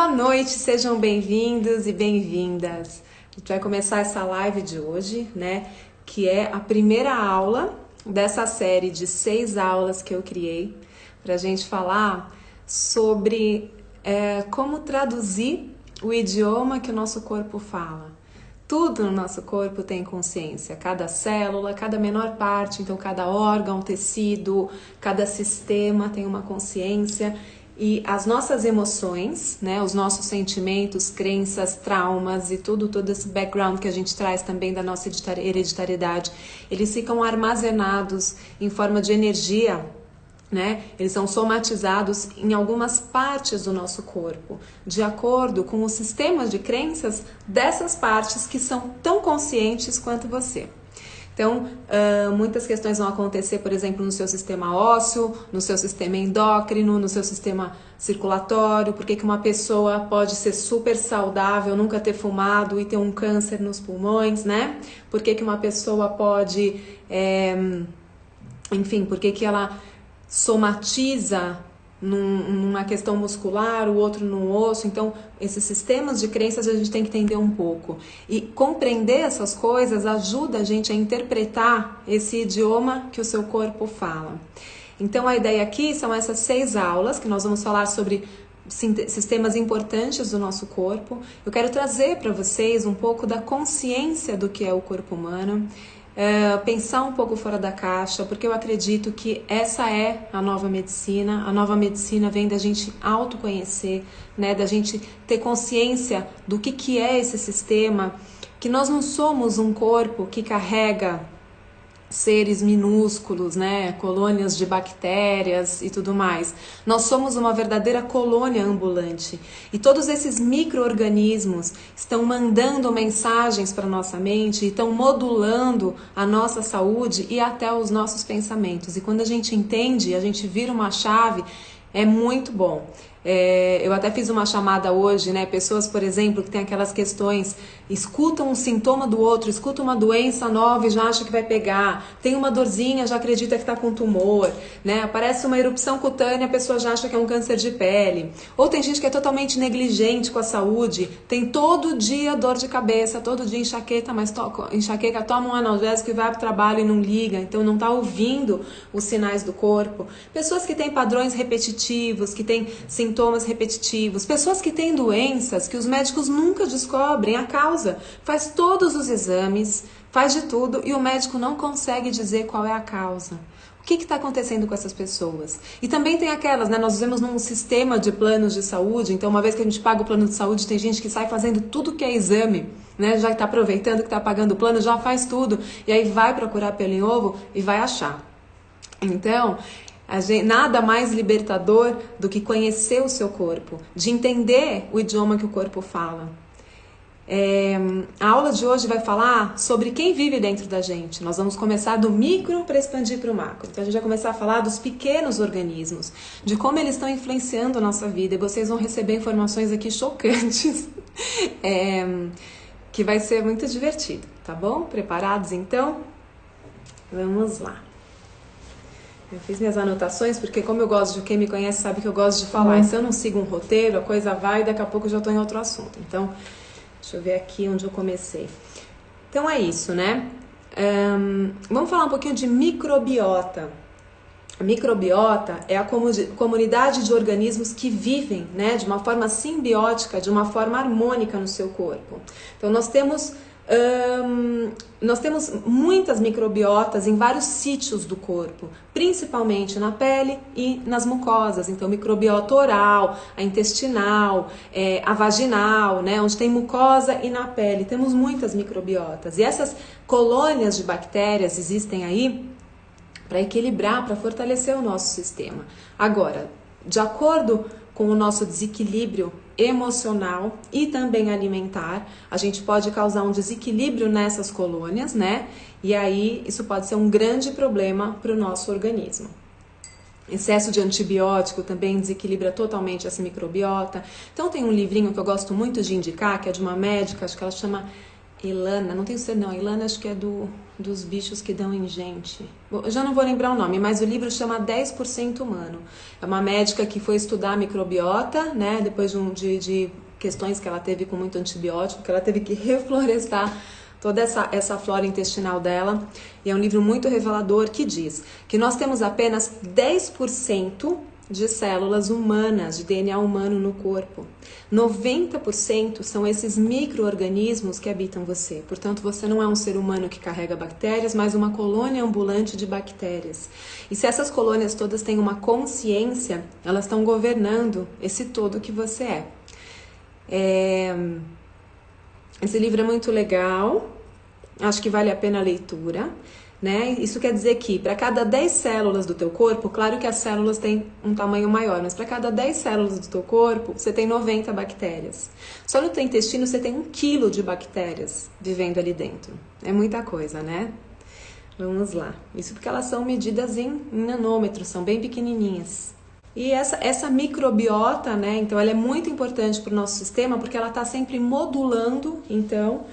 Boa noite, sejam bem-vindos e bem-vindas. A gente vai começar essa live de hoje, né? Que é a primeira aula dessa série de 6 aulas que eu criei para a gente falar sobre como traduzir o idioma que o nosso corpo fala. Tudo no nosso corpo tem consciência, cada célula, cada menor parte, então cada órgão, tecido, cada sistema tem uma consciência. E as nossas emoções, né, os nossos sentimentos, crenças, traumas e todo esse background que a gente traz também da nossa hereditariedade, eles ficam armazenados em forma de energia, né? Eles são somatizados em algumas partes do nosso corpo, de acordo com os sistemas de crenças dessas partes que são tão conscientes quanto você. Então, muitas questões vão acontecer, por exemplo, no seu sistema ósseo, no seu sistema endócrino, no seu sistema circulatório. Por que uma pessoa pode ser super saudável, nunca ter fumado e ter um câncer nos pulmões, né? Por que uma pessoa pode, enfim, por que ela somatiza numa questão muscular, o outro no osso. Então, esses sistemas de crenças a gente tem que entender um pouco. E compreender essas coisas ajuda a gente a interpretar esse idioma que o seu corpo fala. Então, a ideia aqui são essas 6 aulas que nós vamos falar sobre sistemas importantes do nosso corpo. Eu quero trazer para vocês um pouco da consciência do que é o corpo humano, pensar um pouco fora da caixa, porque eu acredito que essa é a nova medicina. A nova medicina vem da gente autoconhecer, né, da gente ter consciência do que é esse sistema, que nós não somos um corpo que carrega seres minúsculos, né, colônias de bactérias e tudo mais. Nós somos uma verdadeira colônia ambulante e todos esses micro-organismos estão mandando mensagens para nossa mente e estão modulando a nossa saúde e até os nossos pensamentos. E quando a gente entende, a gente vira uma chave, é muito bom. Eu até fiz uma chamada hoje, né? Pessoas, por exemplo, que têm aquelas questões, escutam um sintoma do outro, escutam uma doença nova e já acha que vai pegar, tem uma dorzinha, já acredita que está com tumor, né? Aparece uma erupção cutânea, a pessoa já acha que é um câncer de pele. Ou tem gente que é totalmente negligente com a saúde, tem todo dia dor de cabeça, todo dia enxaqueca, toma um analgésico e vai para o trabalho e não liga, então não está ouvindo os sinais do corpo. Pessoas que têm padrões repetitivos, que têm sintomas repetitivos, pessoas que têm doenças que os médicos nunca descobrem a causa, faz todos os exames, faz de tudo e o médico não consegue dizer qual é a causa. O que está acontecendo com essas pessoas? E também tem aquelas, né? Nós vivemos num sistema de planos de saúde, então uma vez que a gente paga o plano de saúde, tem gente que sai fazendo tudo que é exame, né? Já está aproveitando que está pagando o plano, já faz tudo, e aí vai procurar pelo em ovo e vai achar. Então, nada mais libertador do que conhecer o seu corpo, de entender o idioma que o corpo fala. A aula de hoje vai falar sobre quem vive dentro da gente. Nós vamos começar do micro para expandir para o macro. Então a gente vai começar a falar dos pequenos organismos, de como eles estão influenciando a nossa vida. E vocês vão receber informações aqui chocantes, que vai ser muito divertido, tá bom? Preparados então? Vamos lá. Eu fiz minhas anotações porque, como eu gosto de quem me conhece sabe que eu gosto de falar. E se eu não sigo um roteiro, a coisa vai e daqui a pouco eu já estou em outro assunto. Então, deixa eu ver aqui onde eu comecei. Então é isso, né? Vamos falar um pouquinho de microbiota. A microbiota é a comunidade de organismos que vivem, né, de uma forma simbiótica, de uma forma harmônica no seu corpo. Então nós temos muitas microbiotas em vários sítios do corpo, principalmente na pele e nas mucosas. Então, microbiota oral, a intestinal, a vaginal, né, onde tem mucosa, e na pele. Temos muitas microbiotas. E essas colônias de bactérias existem aí para equilibrar, para fortalecer o nosso sistema. Agora, de acordo com o nosso desequilíbrio emocional e também alimentar, a gente pode causar um desequilíbrio nessas colônias, né? E aí isso pode ser um grande problema para o nosso organismo. Excesso de antibiótico também desequilibra totalmente essa microbiota. Então tem um livrinho que eu gosto muito de indicar, que é de uma médica, acho que ela chama Ilana, não tenho certeza não, Ilana acho que é dos bichos que dão em gente. Eu já não vou lembrar o nome, mas o livro chama 10% Humano. É uma médica que foi estudar microbiota, né, depois de questões que ela teve com muito antibiótico, que ela teve que reflorestar toda essa flora intestinal dela. E é um livro muito revelador que diz que nós temos apenas 10% de células humanas, de DNA humano no corpo. 90% são esses micro-organismos que habitam você. Portanto, você não é um ser humano que carrega bactérias, mas uma colônia ambulante de bactérias. E se essas colônias todas têm uma consciência, elas estão governando esse todo que você é. Esse livro é muito legal, acho que vale a pena a leitura, né? Isso quer dizer que para cada 10 células do teu corpo, claro que as células têm um tamanho maior, mas para cada 10 células do teu corpo, você tem 90 bactérias. Só no teu intestino você tem 1 quilo de bactérias vivendo ali dentro. É muita coisa, né? Vamos lá. Isso porque elas são medidas em nanômetros, são bem pequenininhas. E essa microbiota, né, então ela é muito importante para o nosso sistema porque ela está sempre modulando, então,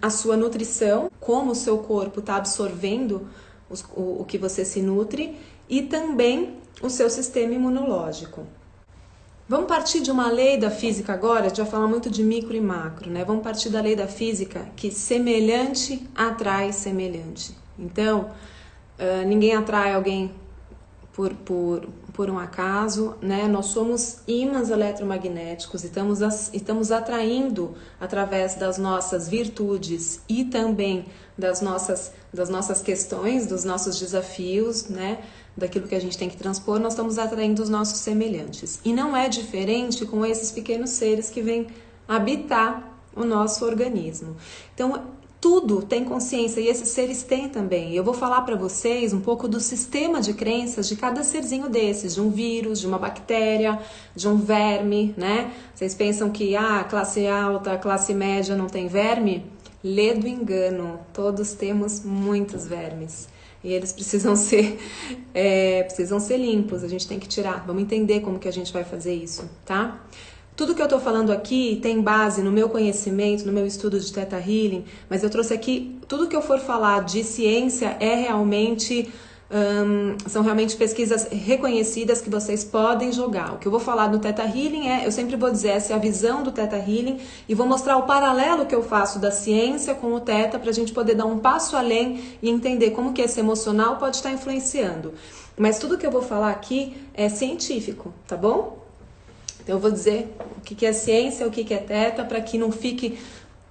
a sua nutrição, como o seu corpo está absorvendo o que você se nutre e também o seu sistema imunológico. Vamos partir de uma lei da física agora, a gente vai falar muito de micro e macro, né? Vamos partir da lei da física que semelhante atrai semelhante. Então, ninguém atrai alguém por um acaso, né? Nós somos ímãs eletromagnéticos e estamos atraindo através das nossas virtudes e também das nossas questões, dos nossos desafios, né? Daquilo que a gente tem que transpor, nós estamos atraindo os nossos semelhantes. E não é diferente com esses pequenos seres que vêm habitar o nosso organismo. Então, tudo tem consciência e esses seres têm também. Eu vou falar para vocês um pouco do sistema de crenças de cada serzinho desses, de um vírus, de uma bactéria, de um verme, né? Vocês pensam que classe alta, classe média não tem verme? Ledo engano, todos temos muitos vermes. E eles precisam ser limpos, a gente tem que tirar. Vamos entender como que a gente vai fazer isso, tá? Tudo que eu tô falando aqui tem base no meu conhecimento, no meu estudo de Theta Healing, mas eu trouxe aqui, tudo que eu for falar de ciência são realmente pesquisas reconhecidas que vocês podem jogar. O que eu vou falar no Theta Healing eu sempre vou dizer, essa é a visão do Theta Healing e vou mostrar o paralelo que eu faço da ciência com o Theta para a gente poder dar um passo além e entender como que esse emocional pode estar influenciando. Mas tudo que eu vou falar aqui é científico, tá bom? Então eu vou dizer o que é ciência, o que é Theta, para que não fique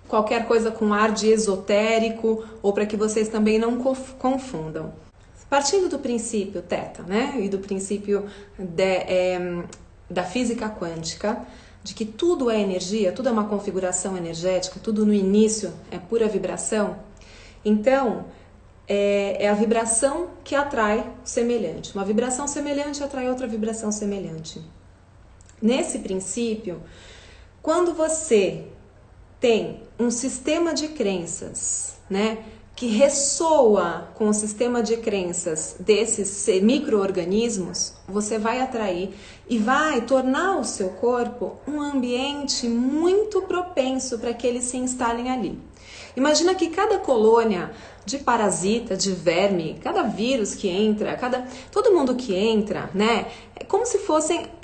qualquer coisa com ar de esotérico ou para que vocês também não confundam. Partindo do princípio Theta, né, e do princípio da física quântica, de que tudo é energia, tudo é uma configuração energética, tudo no início é pura vibração, então é a vibração que atrai o semelhante. Uma vibração semelhante atrai outra vibração semelhante. Nesse princípio, quando você tem um sistema de crenças, né, que ressoa com o sistema de crenças desses micro-organismos, você vai atrair e vai tornar o seu corpo um ambiente muito propenso para que eles se instalem ali. Imagina que cada colônia de parasita, de verme, cada vírus que entra, todo mundo que entra, né, é como se fossem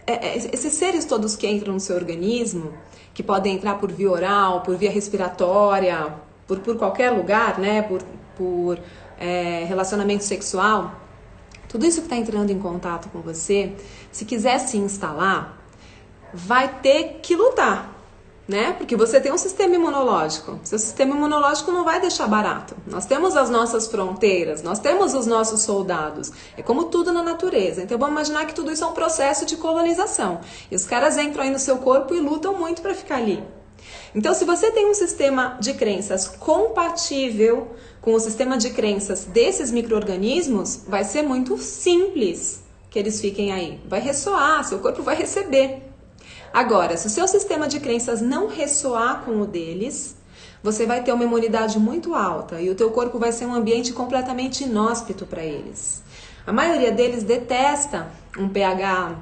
esses seres todos que entram no seu organismo, que podem entrar por via oral, por via respiratória, por qualquer lugar, né, por relacionamento sexual, tudo isso que está entrando em contato com você, se quiser se instalar, vai ter que lutar, né? Porque você tem um sistema imunológico. Seu sistema imunológico não vai deixar barato. Nós temos as nossas fronteiras, nós temos os nossos soldados. É como tudo na natureza. Então vamos imaginar que tudo isso é um processo de colonização. E os caras entram aí no seu corpo e lutam muito para ficar ali. Então, se você tem um sistema de crenças compatível com o sistema de crenças desses micro-organismos, vai ser muito simples que eles fiquem aí. Vai ressoar, seu corpo vai receber. Agora, se o seu sistema de crenças não ressoar com o deles, você vai ter uma imunidade muito alta e o teu corpo vai ser um ambiente completamente inóspito para eles. A maioria deles detesta um pH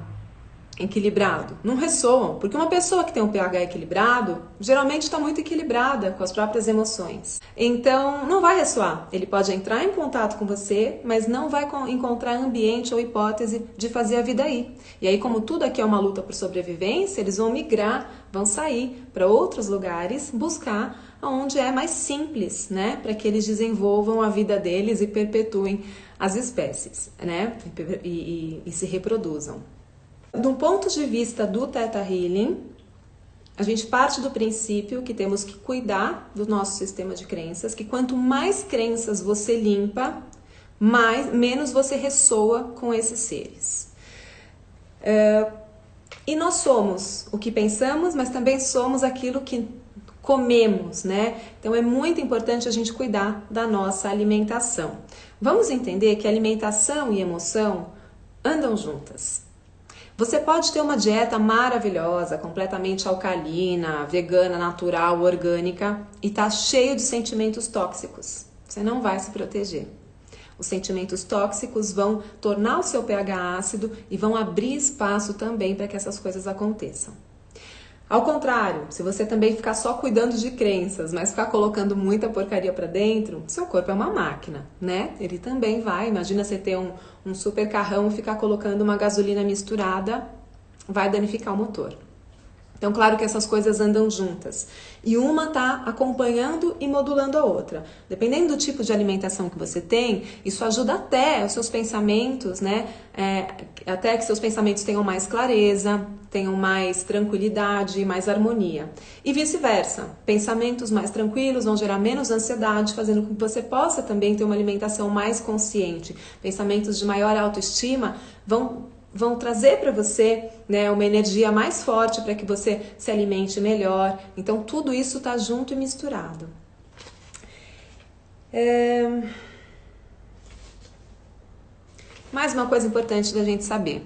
equilibrado? Não ressoam, porque uma pessoa que tem um pH equilibrado, geralmente está muito equilibrada com as próprias emoções. Então, não vai ressoar. Ele pode entrar em contato com você, mas não vai encontrar ambiente ou hipótese de fazer a vida aí. E aí, como tudo aqui é uma luta por sobrevivência, eles vão migrar, vão sair para outros lugares, buscar onde é mais simples, né? Para que eles desenvolvam a vida deles e perpetuem as espécies, né? E se reproduzam. Do ponto de vista do Theta Healing, a gente parte do princípio que temos que cuidar do nosso sistema de crenças, que quanto mais crenças você limpa, menos você ressoa com esses seres. E nós somos o que pensamos, mas também somos aquilo que comemos, né? Então é muito importante a gente cuidar da nossa alimentação. Vamos entender que alimentação e emoção andam juntas. Você pode ter uma dieta maravilhosa, completamente alcalina, vegana, natural, orgânica e tá cheio de sentimentos tóxicos. Você não vai se proteger. Os sentimentos tóxicos vão tornar o seu pH ácido e vão abrir espaço também para que essas coisas aconteçam. Ao contrário, se você também ficar só cuidando de crenças, mas ficar colocando muita porcaria para dentro, seu corpo é uma máquina, né? Ele também vai, imagina você ter um super carrão e ficar colocando uma gasolina misturada, vai danificar o motor. Então, claro que essas coisas andam juntas. E uma está acompanhando e modulando a outra. Dependendo do tipo de alimentação que você tem, isso ajuda até os seus pensamentos, né? Até que seus pensamentos tenham mais clareza, tenham mais tranquilidade, mais harmonia. E vice-versa. Pensamentos mais tranquilos vão gerar menos ansiedade, fazendo com que você possa também ter uma alimentação mais consciente. Pensamentos de maior autoestima vão trazer para você, né, uma energia mais forte para que você se alimente melhor. Então, tudo isso está junto e misturado. Mais uma coisa importante da gente saber.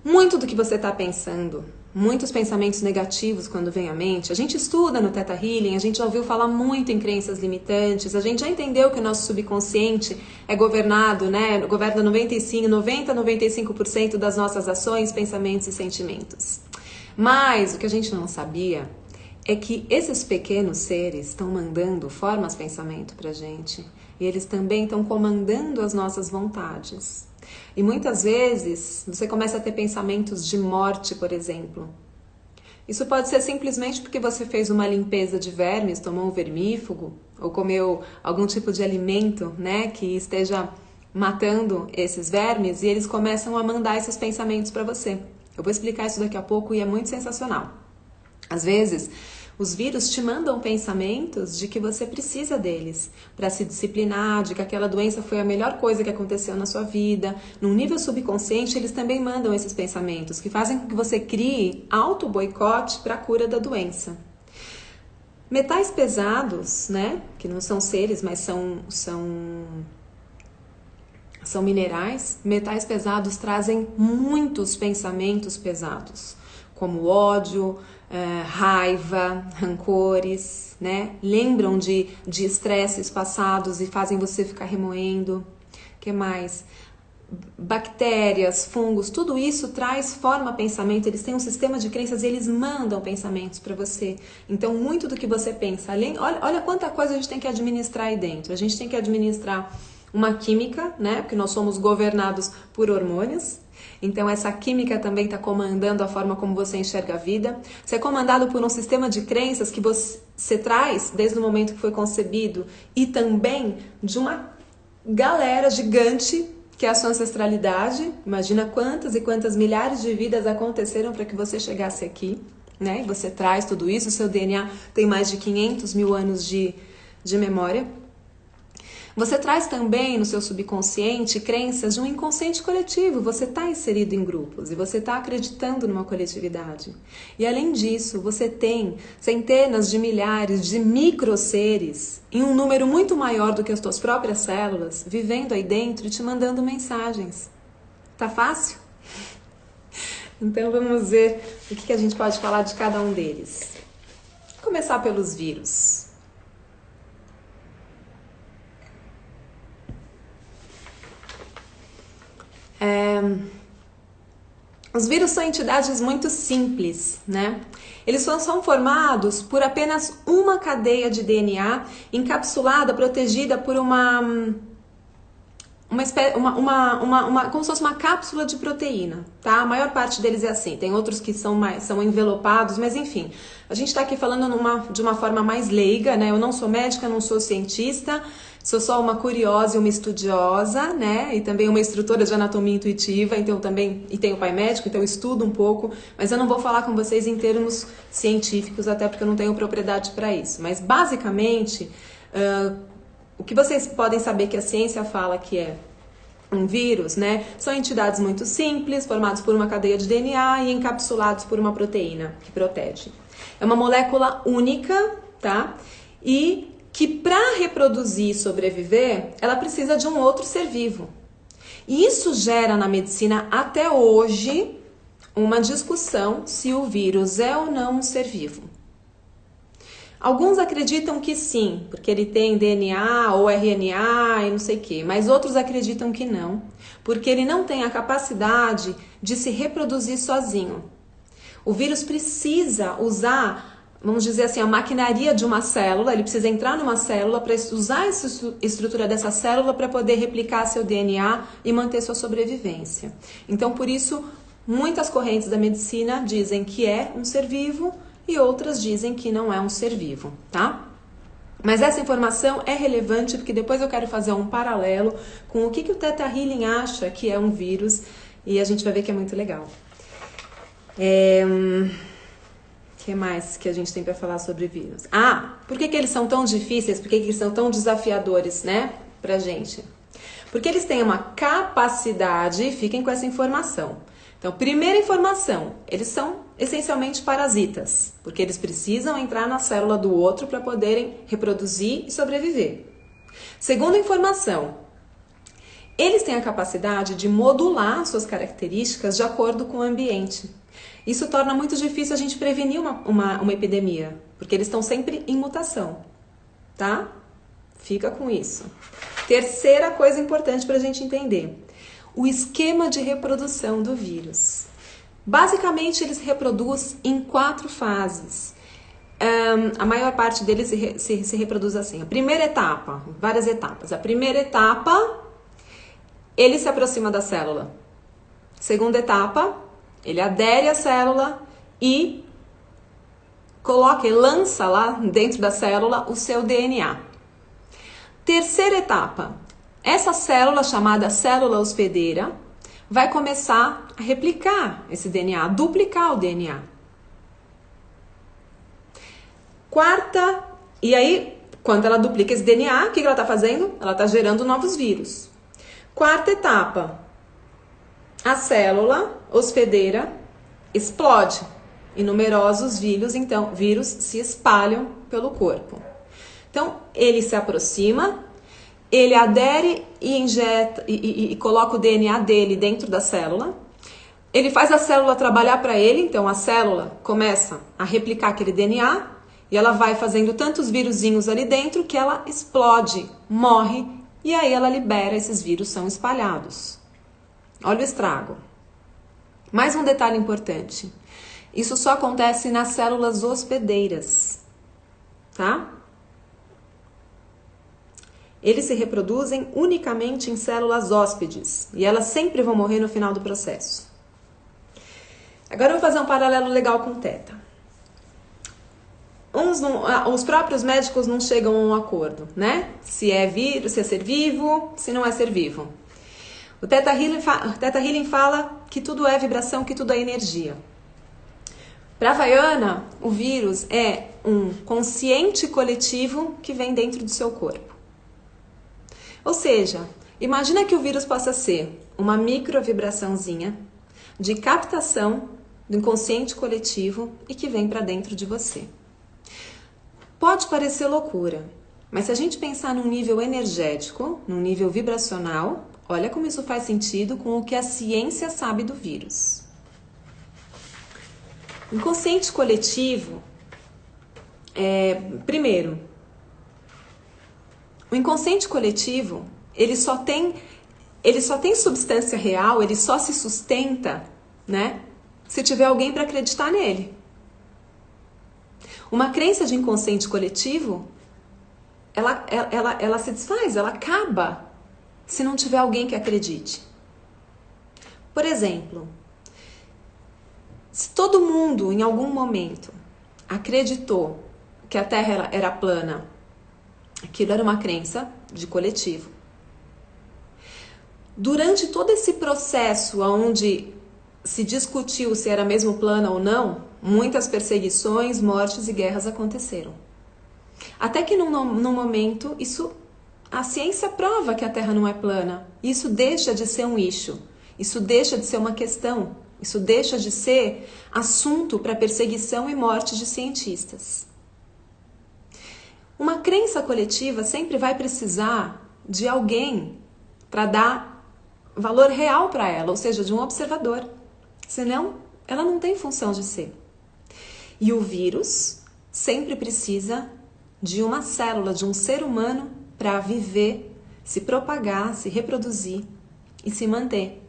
Muito do que você está pensando, muitos pensamentos negativos quando vem à mente, a gente estuda no Theta Healing, a gente já ouviu falar muito em crenças limitantes, a gente já entendeu que o nosso subconsciente é governado, né? Governa 95% das nossas ações, pensamentos e sentimentos. Mas o que a gente não sabia é que esses pequenos seres estão mandando formas de pensamento pra gente e eles também estão comandando as nossas vontades. E muitas vezes você começa a ter pensamentos de morte, por exemplo. Isso pode ser simplesmente porque você fez uma limpeza de vermes, tomou um vermífugo, ou comeu algum tipo de alimento, né, que esteja matando esses vermes, e eles começam a mandar esses pensamentos para você. Eu vou explicar isso daqui a pouco e é muito sensacional. Às vezes, os vírus te mandam pensamentos de que você precisa deles para se disciplinar, de que aquela doença foi a melhor coisa que aconteceu na sua vida. No nível subconsciente, eles também mandam esses pensamentos que fazem com que você crie auto-boicote para a cura da doença. Metais pesados, né, que não são seres, mas são minerais. Metais pesados trazem muitos pensamentos pesados, como ódio, raiva, rancores, né? Lembram de estresses passados e fazem você ficar remoendo. O que mais? Bactérias, fungos, tudo isso forma pensamento, eles têm um sistema de crenças e eles mandam pensamentos para você. Então, muito do que você pensa, olha quanta coisa a gente tem que administrar aí dentro. A gente tem que administrar uma química, né? Porque nós somos governados por hormônios. Então, essa química também está comandando a forma como você enxerga a vida. Você é comandado por um sistema de crenças que você traz desde o momento que foi concebido e também de uma galera gigante que é a sua ancestralidade. Imagina quantas e quantas milhares de vidas aconteceram para que você chegasse aqui, né? E você traz tudo isso, o seu DNA tem mais de 500 mil anos de memória. Você traz também no seu subconsciente crenças de um inconsciente coletivo. Você está inserido em grupos e você está acreditando numa coletividade. E além disso, você tem centenas de milhares de microseres em um número muito maior do que as suas próprias células, vivendo aí dentro e te mandando mensagens. Tá fácil? Então vamos ver o que a gente pode falar de cada um deles. Vou começar pelos vírus. Os vírus são entidades muito simples, né? Eles são formados por apenas uma cadeia de DNA encapsulada, protegida por como se fosse uma cápsula de proteína, tá? A maior parte deles é assim, tem outros que são envelopados, mas enfim, a gente está aqui falando de uma forma mais leiga, né? Eu não sou médica, não sou cientista, sou só uma curiosa e uma estudiosa, né? E também uma instrutora de anatomia intuitiva, então também, e tenho pai médico, então eu estudo um pouco, mas eu não vou falar com vocês em termos científicos, até porque eu não tenho propriedade para isso. Mas basicamente, o que vocês podem saber que a ciência fala que é um vírus, né? São entidades muito simples, formados por uma cadeia de DNA e encapsulados por uma proteína que protege. É uma molécula única, tá? E que para reproduzir e sobreviver, ela precisa de um outro ser vivo. E isso gera na medicina até hoje uma discussão se o vírus é ou não um ser vivo. Alguns acreditam que sim, porque ele tem DNA ou RNA e não sei o quê, mas outros acreditam que não, porque ele não tem a capacidade de se reproduzir sozinho. O vírus precisa usar, vamos dizer assim, a maquinaria de uma célula, ele precisa entrar numa célula para usar essa estrutura dessa célula para poder replicar seu DNA e manter sua sobrevivência. Então, por isso, muitas correntes da medicina dizem que é um ser vivo, e outras dizem que não é um ser vivo, tá? Mas essa informação é relevante porque depois eu quero fazer um paralelo com o que o Theta Healing acha que é um vírus e a gente vai ver que é muito legal. Que mais que a gente tem para falar sobre vírus? Por que eles são tão difíceis? Por que eles são tão desafiadores, né, pra gente? Porque eles têm uma capacidade, fiquem com essa informação. Então, primeira informação, eles são essencialmente parasitas, porque eles precisam entrar na célula do outro para poderem reproduzir e sobreviver. Segunda informação, eles têm a capacidade de modular suas características de acordo com o ambiente. Isso torna muito difícil a gente prevenir uma epidemia, porque eles estão sempre em mutação, tá? Fica com isso. Terceira coisa importante para a gente entender. O esquema de reprodução do vírus. Basicamente, ele se reproduz em 4 fases. A maior parte deles se reproduz assim. A primeira etapa, várias etapas. A primeira etapa, ele se aproxima da célula. Segunda etapa, ele adere à célula e lança lá dentro da célula o seu DNA. Terceira etapa, essa célula, chamada célula hospedeira, vai começar a replicar esse DNA, a duplicar o DNA. Quarta, e aí, quando ela duplica esse DNA, o que ela está fazendo? Ela está gerando novos vírus. Quarta etapa, a célula hospedeira explode e numerosos vírus se espalham pelo corpo. Então, ele se aproxima, ele adere e injeta e coloca o DNA dele dentro da célula. Ele faz a célula trabalhar para ele, então a célula começa a replicar aquele DNA e ela vai fazendo tantos vírusinhos ali dentro que ela explode, morre e aí ela libera, esses vírus são espalhados. Olha o estrago. Mais um detalhe importante. Isso só acontece nas células hospedeiras, tá? Eles se reproduzem unicamente em células hóspedes e elas sempre vão morrer no final do processo. Agora eu vou fazer um paralelo legal com o Theta. Os próprios médicos não chegam a um acordo, né? Se é vírus, se é ser vivo, se não é ser vivo. O Theta Healing fala que tudo é vibração, que tudo é energia. Para a Havaiana, o vírus é um consciente coletivo que vem dentro do seu corpo. Ou seja, imagina que o vírus possa ser uma microvibraçãozinha de captação do inconsciente coletivo e que vem para dentro de você. Pode parecer loucura, mas se a gente pensar num nível energético, num nível vibracional, olha como isso faz sentido com o que a ciência sabe do vírus. Inconsciente coletivo, primeiro, o inconsciente coletivo, ele só tem substância real, ele só se sustenta né? Se tiver alguém para acreditar nele. Uma crença de inconsciente coletivo, ela se desfaz, ela acaba se não tiver alguém que acredite. Por exemplo, se todo mundo em algum momento acreditou que a Terra era plana, aquilo era uma crença de coletivo. Durante todo esse processo onde se discutiu se era mesmo plana ou não, muitas perseguições, mortes e guerras aconteceram. Até que num momento, a ciência prova que a Terra não é plana. Isso deixa de ser um issue, isso deixa de ser uma questão, isso deixa de ser assunto para perseguição e morte de cientistas. Uma crença coletiva sempre vai precisar de alguém para dar valor real para ela, ou seja, de um observador. Senão, ela não tem função de ser. E o vírus sempre precisa de uma célula, de um ser humano para viver, se propagar, se reproduzir e se manter.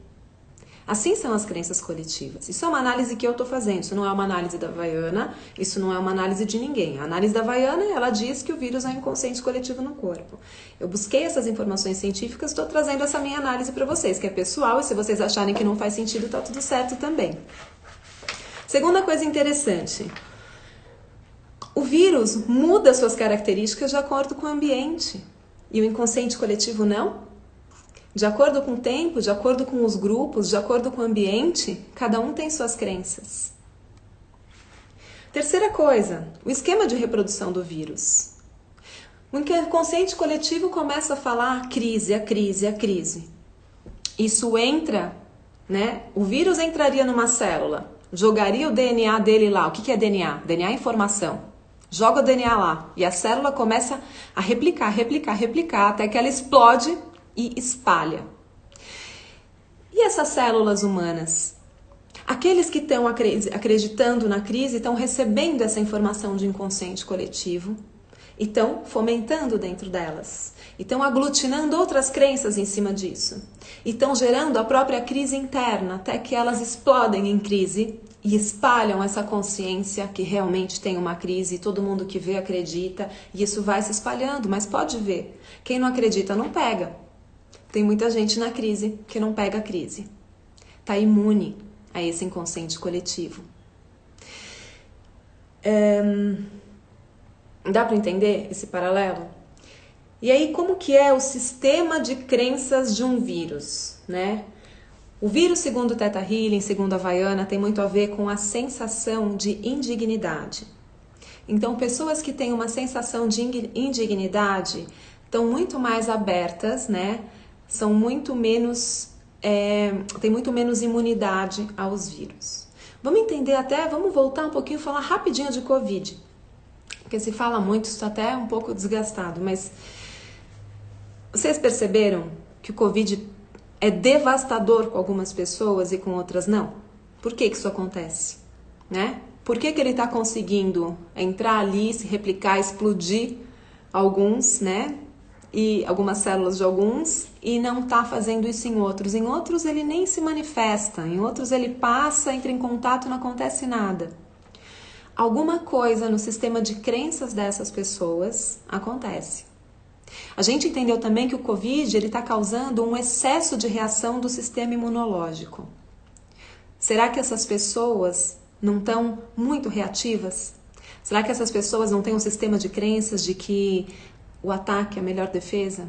Assim são as crenças coletivas. Isso é uma análise que eu estou fazendo, isso não é uma análise da Havaiana, isso não é uma análise de ninguém. A análise da Havaiana, ela diz que o vírus é um inconsciente coletivo no corpo. Eu busquei essas informações científicas, estou trazendo essa minha análise para vocês, que é pessoal, e se vocês acharem que não faz sentido, tá tudo certo também. Segunda coisa interessante, o vírus muda suas características de acordo com o ambiente, e o inconsciente coletivo não? De acordo com o tempo, de acordo com os grupos, de acordo com o ambiente, cada um tem suas crenças. Terceira coisa, o esquema de reprodução do vírus. O inconsciente coletivo começa a falar a crise, a crise, a crise. Isso entra, né? O vírus entraria numa célula, jogaria o DNA dele lá. O que é DNA? DNA é informação. Joga o DNA lá e a célula começa a replicar, replicar, replicar, até que ela explode e espalha. E essas células humanas? Aqueles que estão acreditando na crise estão recebendo essa informação de inconsciente coletivo e estão fomentando dentro delas. E estão aglutinando outras crenças em cima disso. E estão gerando a própria crise interna até que elas explodem em crise e espalham essa consciência que realmente tem uma crise, todo mundo que vê acredita, e isso vai se espalhando, mas pode ver, quem não acredita não pega. Tem muita gente na crise que não pega a crise. Está imune a esse inconsciente coletivo. Dá para entender esse paralelo? E aí, como que é o sistema de crenças de um vírus, né? O vírus, segundo o Theta Healing, segundo a Havaiana, tem muito a ver com a sensação de indignidade. Então, pessoas que têm uma sensação de indignidade estão muito mais abertas, né? São muito menos, tem muito menos imunidade aos vírus. Vamos entender vamos voltar um pouquinho e falar rapidinho de Covid. Porque se fala muito, isso está até um pouco desgastado, mas vocês perceberam que o Covid é devastador com algumas pessoas e com outras não? Por que isso acontece? Né? Por que ele está conseguindo entrar ali, se replicar, explodir alguns, né? E algumas células de alguns, e não está fazendo isso em outros. Em outros ele nem se manifesta, em outros ele passa, entra em contato e não acontece nada. Alguma coisa no sistema de crenças dessas pessoas acontece. A gente entendeu também que o Covid está causando um excesso de reação do sistema imunológico. Será que essas pessoas não estão muito reativas? Será que essas pessoas não têm um sistema de crenças de que o ataque é a melhor defesa?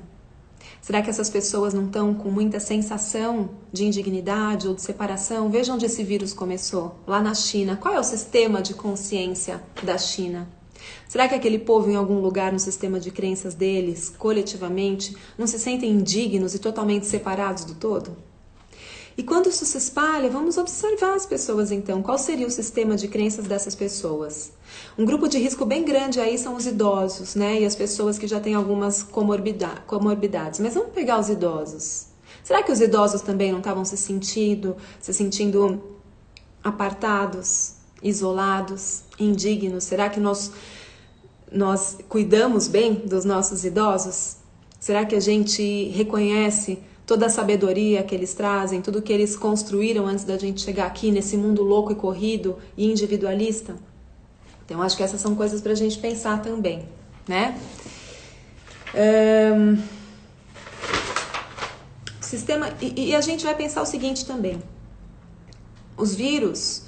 Será que essas pessoas não estão com muita sensação de indignidade ou de separação? Vejam onde esse vírus começou, lá na China. Qual é o sistema de consciência da China? Será que aquele povo em algum lugar no sistema de crenças deles, coletivamente, não se sentem indignos e totalmente separados do todo? E quando isso se espalha, vamos observar as pessoas então. Qual seria o sistema de crenças dessas pessoas? Um grupo de risco bem grande aí são os idosos, né? E as pessoas que já têm algumas comorbidades. Mas vamos pegar os idosos. Será que os idosos também não estavam se sentindo apartados, isolados, indignos? Será que nós cuidamos bem dos nossos idosos? Será que a gente reconhece toda a sabedoria que eles trazem, tudo que eles construíram antes da gente chegar aqui nesse mundo louco e corrido e individualista. Então, acho que essas são coisas pra gente pensar também, né? Sistema, e a gente vai pensar o seguinte também. Os vírus,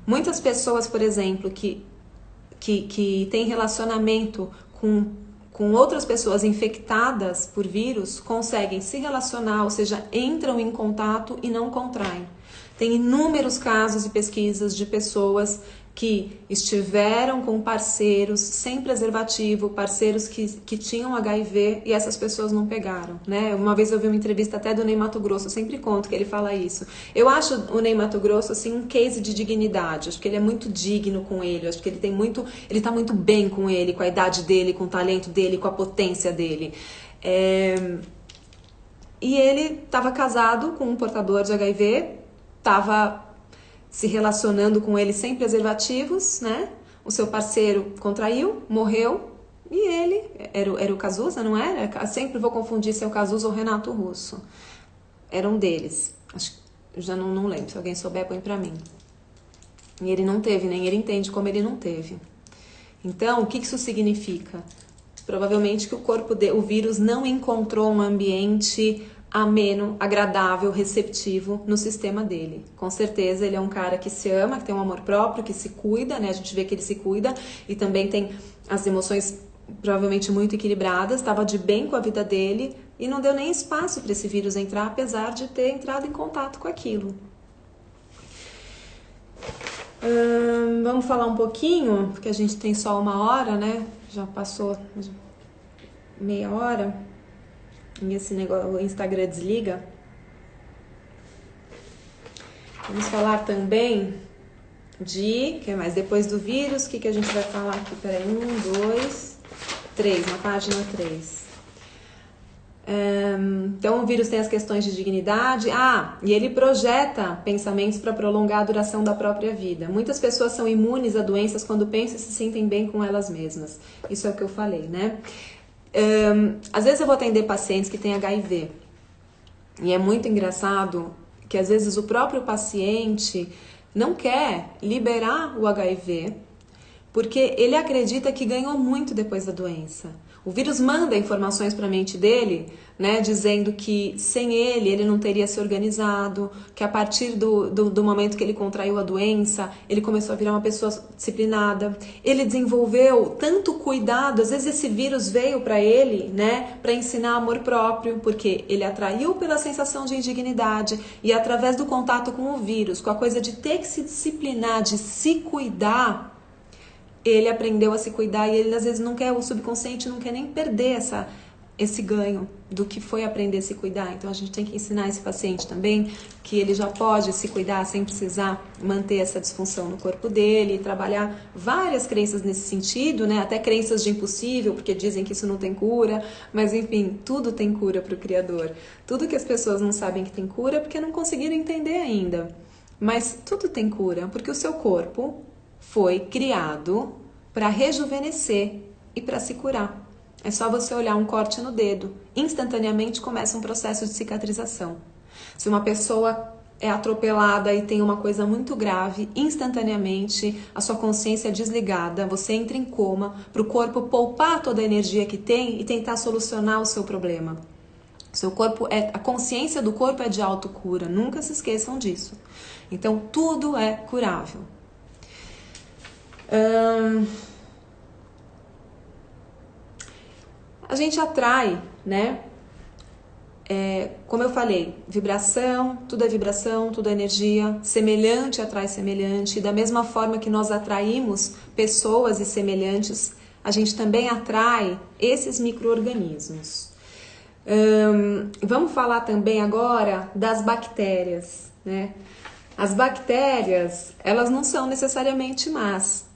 muitas pessoas, por exemplo, que têm relacionamento com outras pessoas infectadas por vírus, conseguem se relacionar, ou seja, entram em contato e não contraem. Tem inúmeros casos e pesquisas de pessoas que estiveram com parceiros sem preservativo, parceiros que tinham HIV e essas pessoas não pegaram, né? Uma vez eu vi uma entrevista até do Ney Matogrosso, eu sempre conto que ele fala isso. Eu acho o Ney Matogrosso assim um case de dignidade, acho que ele é muito digno com ele, acho que ele tá muito bem com ele, com a idade dele, com o talento dele, com a potência dele. E ele estava casado com um portador de HIV, estava se relacionando com ele sem preservativos, né? O seu parceiro contraiu, morreu, e ele, era o Cazuza, não era? Eu sempre vou confundir se é o Cazuza ou o Renato Russo. Era um deles. Acho, já não lembro, se alguém souber, põe pra mim. E ele não teve, nem ele entende como ele não teve. Então, o que isso significa? Provavelmente que o vírus não encontrou um ambiente ameno, agradável, receptivo no sistema dele. Com certeza ele é um cara que se ama, que tem um amor próprio, que se cuida, né? A gente vê que ele se cuida e também tem as emoções provavelmente muito equilibradas, estava de bem com a vida dele e não deu nem espaço para esse vírus entrar, apesar de ter entrado em contato com aquilo. Vamos falar um pouquinho, porque a gente tem só 1 hora, né? Já passou meia hora. E esse negócio, o Instagram desliga. Vamos falar também de... que mais? Depois do vírus, o que a gente vai falar aqui? Peraí, 1, 2, 3, na página 3. Então, o vírus tem as questões de dignidade. E ele projeta pensamentos para prolongar a duração da própria vida. Muitas pessoas são imunes a doenças quando pensam e se sentem bem com elas mesmas. Isso é o que eu falei, né? Às vezes eu vou atender pacientes que têm HIV e é muito engraçado que às vezes o próprio paciente não quer liberar o HIV porque ele acredita que ganhou muito depois da doença. O vírus manda informações para a mente dele, né, dizendo que sem ele não teria se organizado, que a partir do momento que ele contraiu a doença, ele começou a virar uma pessoa disciplinada. Ele desenvolveu tanto cuidado, às vezes esse vírus veio para ele, né, para ensinar amor próprio, porque ele atraiu pela sensação de indignidade e através do contato com o vírus, com a coisa de ter que se disciplinar, de se cuidar, ele aprendeu a se cuidar e ele às vezes não quer, o subconsciente não quer nem perder esse ganho do que foi aprender a se cuidar. Então a gente tem que ensinar esse paciente também que ele já pode se cuidar sem precisar manter essa disfunção no corpo dele, e trabalhar várias crenças nesse sentido, né? Até crenças de impossível, porque dizem que isso não tem cura, mas enfim, tudo tem cura para o Criador. Tudo que as pessoas não sabem que tem cura é porque não conseguiram entender ainda. Mas tudo tem cura, porque o seu corpo foi criado para rejuvenescer e para se curar. É só você olhar um corte no dedo. Instantaneamente começa um processo de cicatrização. Se uma pessoa é atropelada e tem uma coisa muito grave, instantaneamente a sua consciência é desligada, você entra em coma para o corpo poupar toda a energia que tem e tentar solucionar o seu problema. Seu corpo a consciência do corpo é de autocura, nunca se esqueçam disso. Então tudo é curável. A gente atrai, né? Como eu falei, vibração, tudo é energia, semelhante atrai semelhante, e da mesma forma que nós atraímos pessoas e semelhantes, a gente também atrai esses micro-organismos. Vamos falar também agora das bactérias, né? As bactérias, elas não são necessariamente más.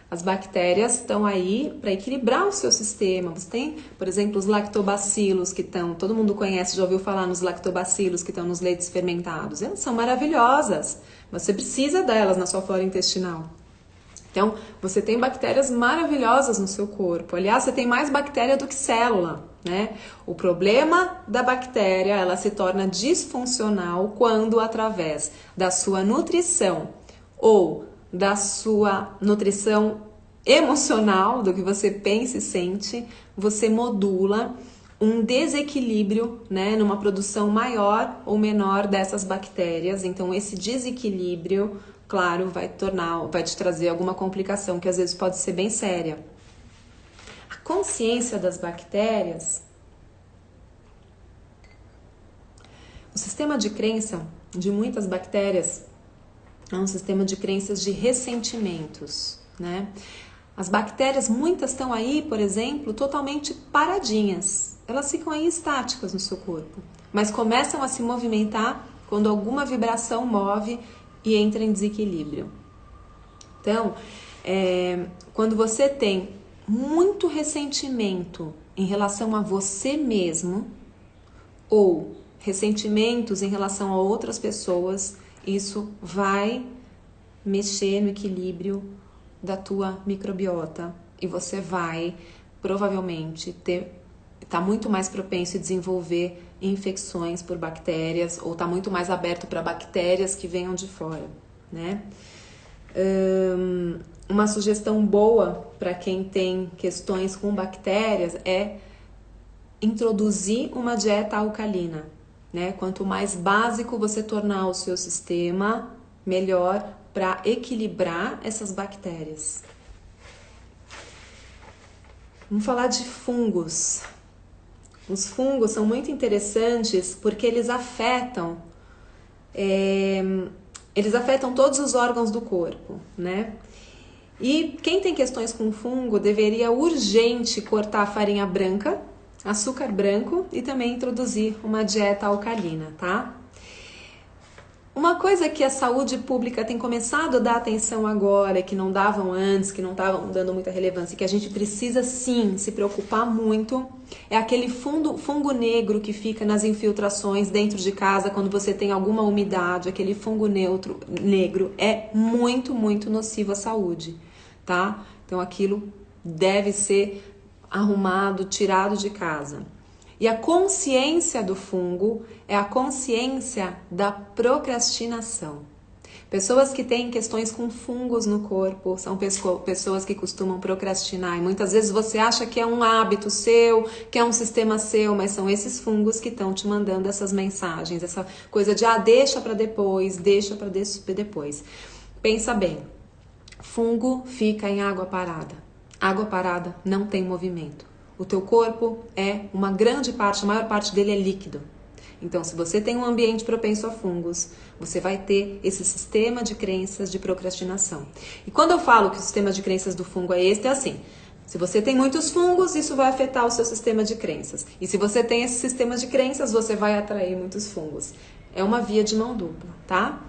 As bactérias estão aí para equilibrar o seu sistema. Você tem, por exemplo, os lactobacilos que estão... Todo mundo conhece, já ouviu falar nos lactobacilos que estão nos leites fermentados. Elas são maravilhosas. Você precisa delas na sua flora intestinal. Então, você tem bactérias maravilhosas no seu corpo. Aliás, você tem mais bactéria do que célula, né? O problema da bactéria, ela se torna disfuncional quando, através da sua nutrição ou da sua nutrição emocional, do que você pensa e sente, você modula um desequilíbrio, né, numa produção maior ou menor dessas bactérias. Então, esse desequilíbrio, claro, vai te trazer alguma complicação que às vezes pode ser bem séria. A consciência das bactérias, o sistema de crença de muitas bactérias é um sistema de crenças de ressentimentos, né? As bactérias, muitas estão aí, por exemplo, totalmente paradinhas. Elas ficam aí estáticas no seu corpo, mas começam a se movimentar quando alguma vibração move e entra em desequilíbrio. Então, quando você tem muito ressentimento em relação a você mesmo ou ressentimentos em relação a outras pessoas, isso vai mexer no equilíbrio da tua microbiota e você vai provavelmente tá muito mais propenso a desenvolver infecções por bactérias ou tá muito mais aberto para bactérias que venham de fora, né? Uma sugestão boa para quem tem questões com bactérias é introduzir uma dieta alcalina, né? Quanto mais básico você tornar o seu sistema, melhor para equilibrar essas bactérias. Vamos falar de fungos. Os fungos são muito interessantes porque eles afetam todos os órgãos do corpo, né? E quem tem questões com fungo deveria urgente cortar a farinha branca, açúcar branco e também introduzir uma dieta alcalina, tá? Uma coisa que a saúde pública tem começado a dar atenção agora, que não davam antes, que não estavam dando muita relevância, e que a gente precisa sim se preocupar muito, é aquele fungo negro que fica nas infiltrações dentro de casa quando você tem alguma umidade. Aquele fungo negro é muito, muito nocivo à saúde, tá? Então aquilo deve ser arrumado, tirado de casa. E a consciência do fungo é a consciência da procrastinação. Pessoas que têm questões com fungos no corpo são pessoas que costumam procrastinar. E muitas vezes você acha que é um hábito seu, que é um sistema seu, mas são esses fungos que estão te mandando essas mensagens, essa coisa de deixa para depois, deixa para depois. Pensa bem, fungo fica em água parada. Água parada não tem movimento. O teu corpo é uma grande parte, a maior parte dele é líquido. Então, se você tem um ambiente propenso a fungos, você vai ter esse sistema de crenças de procrastinação. E quando eu falo que o sistema de crenças do fungo é esse, é assim. Se você tem muitos fungos, isso vai afetar o seu sistema de crenças. E se você tem esse sistema de crenças, você vai atrair muitos fungos. É uma via de mão dupla, tá?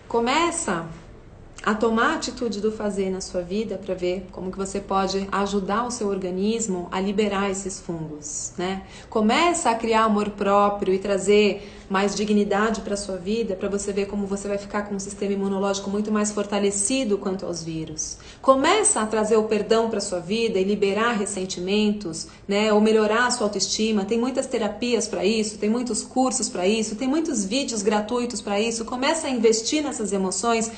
Começa a tomar a atitude do fazer na sua vida para ver como que você pode ajudar o seu organismo a liberar esses fungos, né? Começa a criar amor próprio e trazer mais dignidade para sua vida, para você ver como você vai ficar com um sistema imunológico muito mais fortalecido quanto aos vírus. Começa a trazer o perdão para sua vida e liberar ressentimentos, né? Ou melhorar a sua autoestima. Tem muitas terapias para isso, tem muitos cursos para isso, tem muitos vídeos gratuitos para isso. Começa a investir nessas emoções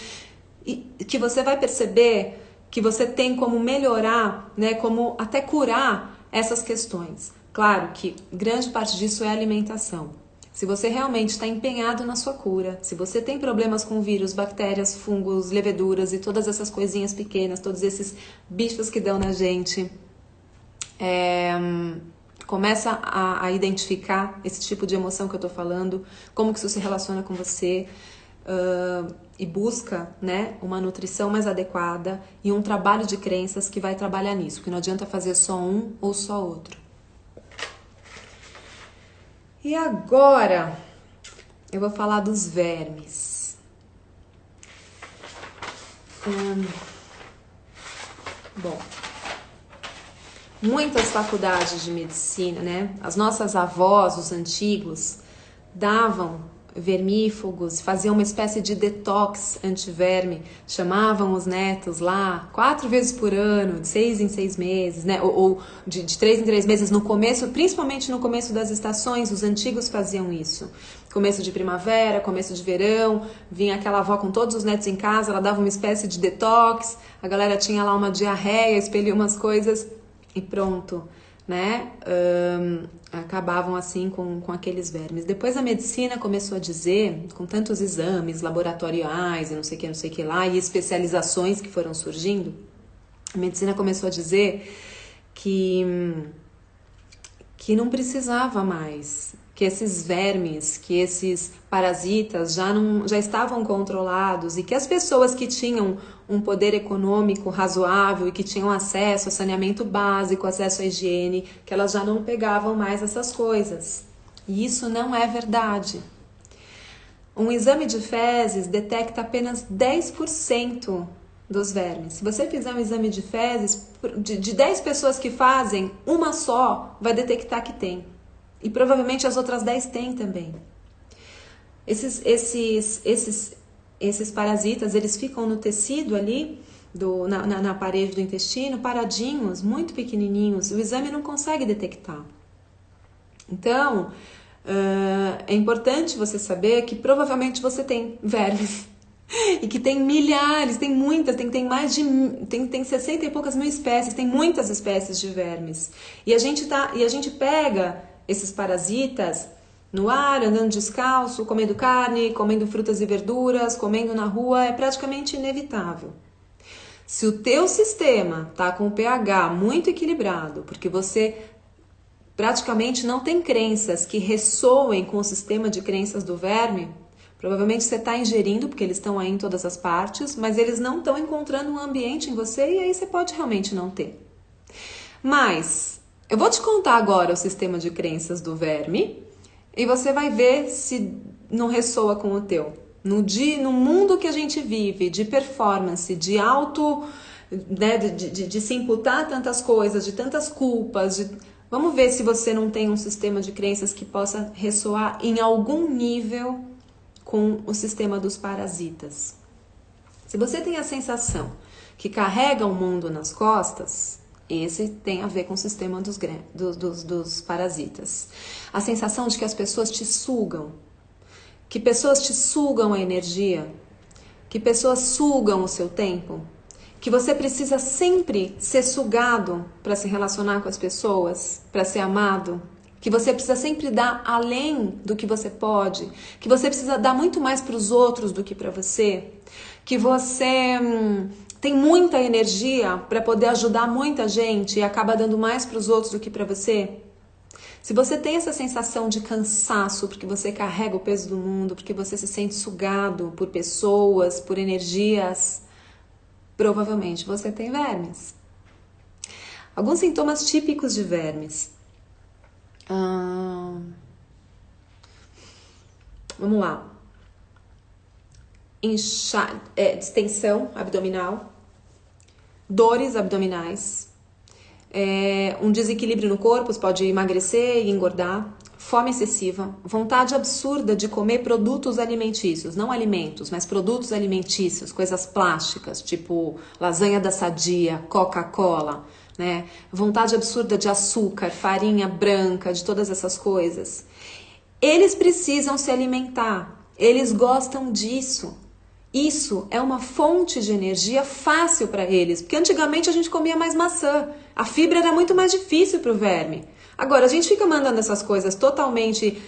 e que você vai perceber que você tem como melhorar, né, como até curar essas questões. Claro que grande parte disso é alimentação. Se você realmente está empenhado na sua cura, se você tem problemas com vírus, bactérias, fungos, leveduras e todas essas coisinhas pequenas, todos esses bichos que dão na gente, começa a identificar esse tipo de emoção que eu estou falando, como que isso se relaciona com você, e busca, né, uma nutrição mais adequada e um trabalho de crenças que vai trabalhar nisso, que não adianta fazer só um ou só outro. E agora eu vou falar dos vermes. Bom, muitas faculdades de medicina, né, as nossas avós, os antigos, davam vermífugos, faziam uma espécie de detox antiverme, chamavam os netos lá 4 vezes por ano, de 6 em 6 meses, né? Ou de 3 em 3 meses no começo, principalmente no começo das estações, os antigos faziam isso. Começo de primavera, começo de verão, vinha aquela avó com todos os netos em casa, ela dava uma espécie de detox, a galera tinha lá uma diarreia, expelia umas coisas e pronto, né? Acabavam assim com aqueles vermes. Depois a medicina começou a dizer, com tantos exames laboratoriais e não sei o que lá, e especializações que foram surgindo, a medicina começou a dizer que não precisava mais, que esses vermes, que esses parasitas já estavam controlados e que as pessoas que tinham um poder econômico razoável e que tinham acesso a saneamento básico, acesso à higiene, que elas já não pegavam mais essas coisas. E isso não é verdade. Um exame de fezes detecta apenas 10% dos vermes. Se você fizer um exame de fezes, de 10 pessoas que fazem, uma só vai detectar que tem. E provavelmente as outras 10 têm também. Esses parasitas, eles ficam no tecido ali, na parede do intestino, paradinhos, muito pequenininhos. O exame não consegue detectar. Então, é importante você saber que provavelmente você tem vermes. E que tem milhares, tem muitas, tem mais de... Tem 60 e poucas mil espécies, tem muitas espécies de vermes. E a gente pega esses parasitas no ar, andando descalço, comendo carne, comendo frutas e verduras, comendo na rua, é praticamente inevitável. Se o teu sistema tá com o pH muito equilibrado, porque você praticamente não tem crenças que ressoem com o sistema de crenças do verme, provavelmente você está ingerindo, porque eles estão aí em todas as partes, mas eles não estão encontrando um ambiente em você e aí você pode realmente não ter. Mas eu vou te contar agora o sistema de crenças do verme e você vai ver se não ressoa com o teu. No mundo que a gente vive, de performance, de né, de se imputar tantas coisas, de tantas culpas, vamos ver se você não tem um sistema de crenças que possa ressoar em algum nível com o sistema dos parasitas. Se você tem a sensação que carrega o mundo nas costas, esse tem a ver com o sistema dos parasitas. A sensação de que as pessoas te sugam, que pessoas te sugam a energia, que pessoas sugam o seu tempo, que você precisa sempre ser sugado para se relacionar com as pessoas, para ser amado, que você precisa sempre dar além do que você pode, que você precisa dar muito mais para os outros do que para você, que você tem muita energia para poder ajudar muita gente e acaba dando mais para os outros do que para você. Se você tem essa sensação de cansaço porque você carrega o peso do mundo, porque você se sente sugado por pessoas, por energias, provavelmente você tem vermes. Alguns sintomas típicos de vermes. Vamos lá. Distensão abdominal, dores abdominais, um desequilíbrio no corpo, você pode emagrecer e engordar, fome excessiva, vontade absurda de comer produtos alimentícios, não alimentos, mas produtos alimentícios, coisas plásticas, tipo lasanha da Sadia, Coca-Cola, né? Vontade absurda de açúcar, farinha branca, de todas essas coisas. Eles precisam se alimentar, eles gostam disso. Isso é uma fonte de energia fácil para eles, porque antigamente a gente comia mais maçã, a fibra era muito mais difícil para o verme. Agora, a gente fica mandando essas coisas totalmente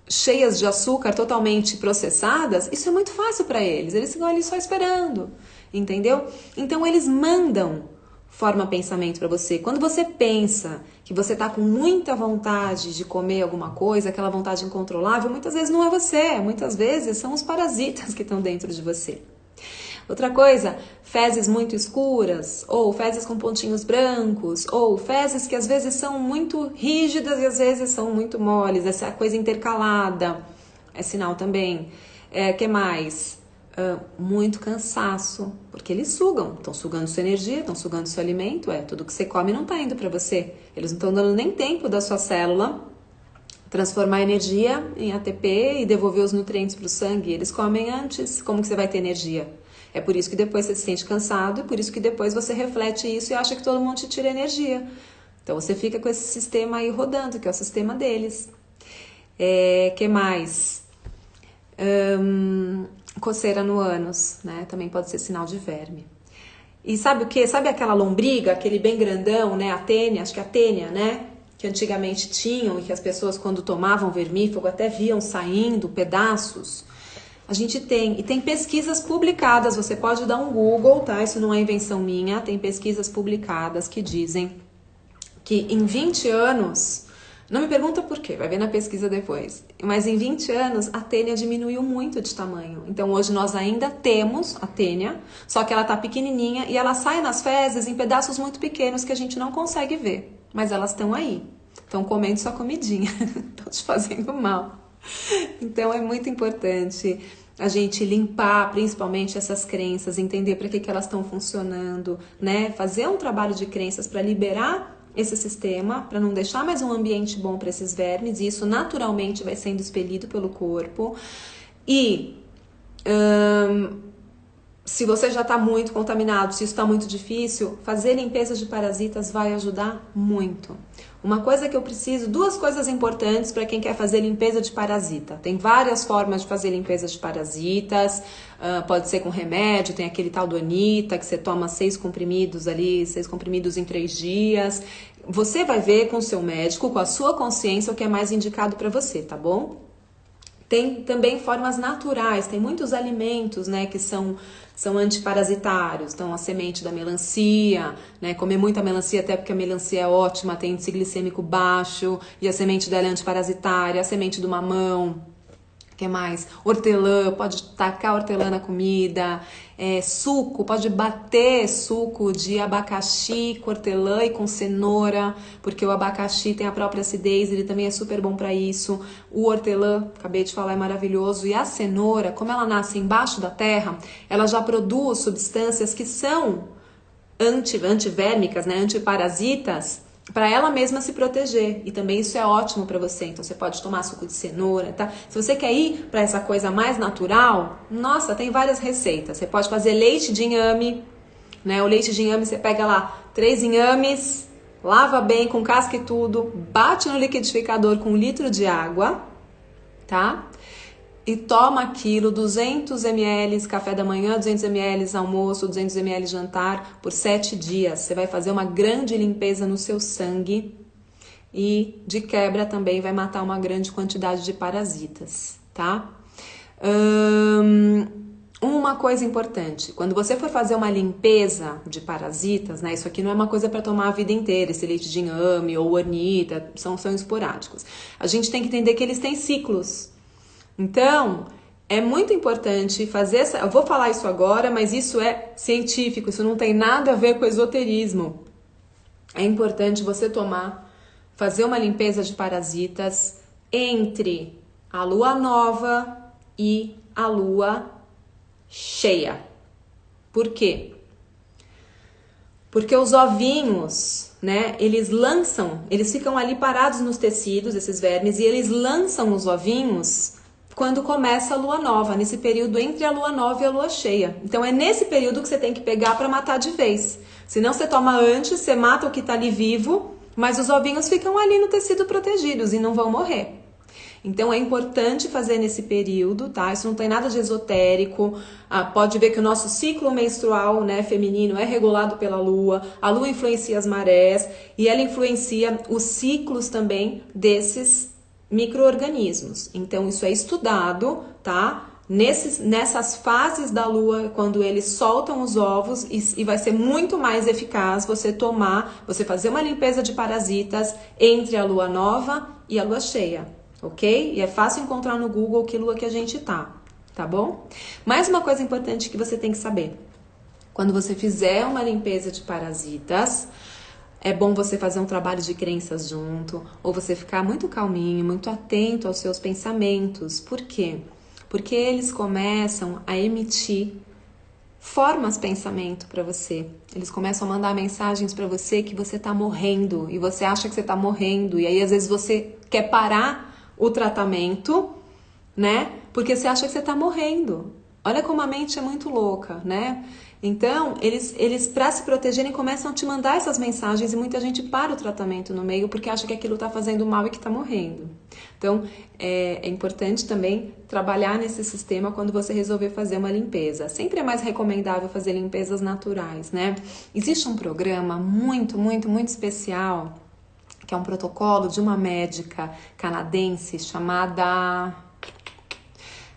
cheias de açúcar, totalmente processadas, isso é muito fácil para eles, eles ficam ali só esperando, entendeu? Então eles mandam forma pensamento para você. Quando você pensa que você está com muita vontade de comer alguma coisa, aquela vontade incontrolável, muitas vezes não é você, muitas vezes são os parasitas que estão dentro de você. Outra coisa, fezes muito escuras, ou fezes com pontinhos brancos, ou fezes que às vezes são muito rígidas e às vezes são muito moles, essa coisa intercalada é sinal também. Que mais? Muito cansaço, porque eles sugam, estão sugando sua energia, estão sugando seu alimento, tudo que você come não está indo para você, eles não estão dando nem tempo da sua célula transformar energia em ATP e devolver os nutrientes para o sangue. Eles comem antes, como que você vai ter energia? É por isso que depois você se sente cansado e por isso que depois você reflete isso e acha que todo mundo te tira energia. Então você fica com esse sistema aí rodando, que é o sistema deles. Que mais? Coceira no ânus, né? Também pode ser sinal de verme. E sabe o que? Sabe aquela lombriga, aquele bem grandão, né? A tênia, acho que é a tênia, né? Que antigamente tinham e que as pessoas quando tomavam vermífugo até viam saindo pedaços. A gente tem, e tem pesquisas publicadas, você pode dar um Google, tá? Isso não é invenção minha, tem pesquisas publicadas que dizem que em 20 anos, não me pergunta por quê, vai ver na pesquisa depois, mas em 20 anos a tênia diminuiu muito de tamanho. Então hoje nós ainda temos a tênia, só que ela tá pequenininha e ela sai nas fezes em pedaços muito pequenos que a gente não consegue ver, mas elas estão aí, estão comendo sua comidinha, estão te fazendo mal. Então é muito importante a gente limpar principalmente essas crenças, entender para que elas estão funcionando, né? Fazer um trabalho de crenças para liberar esse sistema, para não deixar mais um ambiente bom para esses vermes, e isso naturalmente vai sendo expelido pelo corpo. E se você já está muito contaminado, se isso está muito difícil, fazer limpeza de parasitas vai ajudar muito. Uma coisa que eu preciso, duas coisas importantes para quem quer fazer limpeza de parasita. Tem várias formas de fazer limpeza de parasitas, pode ser com remédio, tem aquele tal do Anita, que você toma 6 comprimidos ali, 6 comprimidos em 3 dias. Você vai ver com o seu médico, com a sua consciência, o que é mais indicado para você, tá bom? Tem também formas naturais, tem muitos alimentos, né, que são antiparasitários. Então, a semente da melancia, né, comer muita melancia, até porque a melancia é ótima, tem índice glicêmico baixo, e a semente dela é antiparasitária, a semente do mamão, o que mais? Hortelã, pode tacar hortelã na comida, suco, pode bater suco de abacaxi com hortelã e com cenoura, porque o abacaxi tem a própria acidez, ele também é super bom para isso. O hortelã, acabei de falar, é maravilhoso. E a cenoura, como ela nasce embaixo da terra, ela já produz substâncias que são antivérmicas, né, antiparasitas, para ela mesma se proteger, e também isso é ótimo para você. Então você pode tomar suco de cenoura, tá? Se você quer ir para essa coisa mais natural, nossa, tem várias receitas. Você pode fazer leite de inhame, né? O leite de inhame você pega lá 3 inhames, lava bem com casca e tudo, bate no liquidificador com 1 litro de água, tá? E toma aquilo, 200 ml café da manhã, 200 ml almoço, 200 ml jantar, por 7 dias. Você vai fazer uma grande limpeza no seu sangue e, de quebra, também vai matar uma grande quantidade de parasitas, tá? Uma coisa importante, quando você for fazer uma limpeza de parasitas, né? Isso aqui não é uma coisa para tomar a vida inteira, esse leite de inhame ou Anita, são esporádicos. A gente tem que entender que eles têm ciclos. Então, é muito importante fazer essa... Eu vou falar isso agora, mas isso é científico, isso não tem nada a ver com esoterismo. É importante você fazer uma limpeza de parasitas entre a lua nova e a lua cheia. Por quê? Porque os ovinhos, né, eles ficam ali parados nos tecidos, esses vermes, e eles lançam os ovinhos quando começa a lua nova, nesse período entre a lua nova e a lua cheia. Então é nesse período que você tem que pegar para matar de vez. Se não, você toma antes, você mata o que está ali vivo, mas os ovinhos ficam ali no tecido protegidos e não vão morrer. Então é importante fazer nesse período, tá? Isso não tem nada de esotérico. Pode ver que o nosso ciclo menstrual, né, feminino é regulado pela lua. A lua influencia as marés e ela influencia os ciclos também desses micro-organismos. Então isso é estudado, tá? Nessas fases da lua, quando eles soltam os ovos, e vai ser muito mais eficaz você fazer uma limpeza de parasitas entre a lua nova e a lua cheia, ok? E é fácil encontrar no Google que lua que a gente tá bom? Mais uma coisa importante que você tem que saber: quando você fizer uma limpeza de parasitas, é bom você fazer um trabalho de crenças junto, ou você ficar muito calminho, muito atento aos seus pensamentos. Por quê? Porque eles começam a emitir formas de pensamento para você. Eles começam a mandar mensagens para você que você tá morrendo, e você acha que você tá morrendo, e aí às vezes você quer parar o tratamento, né? Porque você acha que você tá morrendo. Olha como a mente é muito louca, né? Então, eles para se protegerem, começam a te mandar essas mensagens e muita gente para o tratamento no meio porque acha que aquilo tá fazendo mal e que tá morrendo. Então, é importante também trabalhar nesse sistema quando você resolver fazer uma limpeza. Sempre é mais recomendável fazer limpezas naturais, né? Existe um programa muito, muito, muito especial, que é um protocolo de uma médica canadense chamada...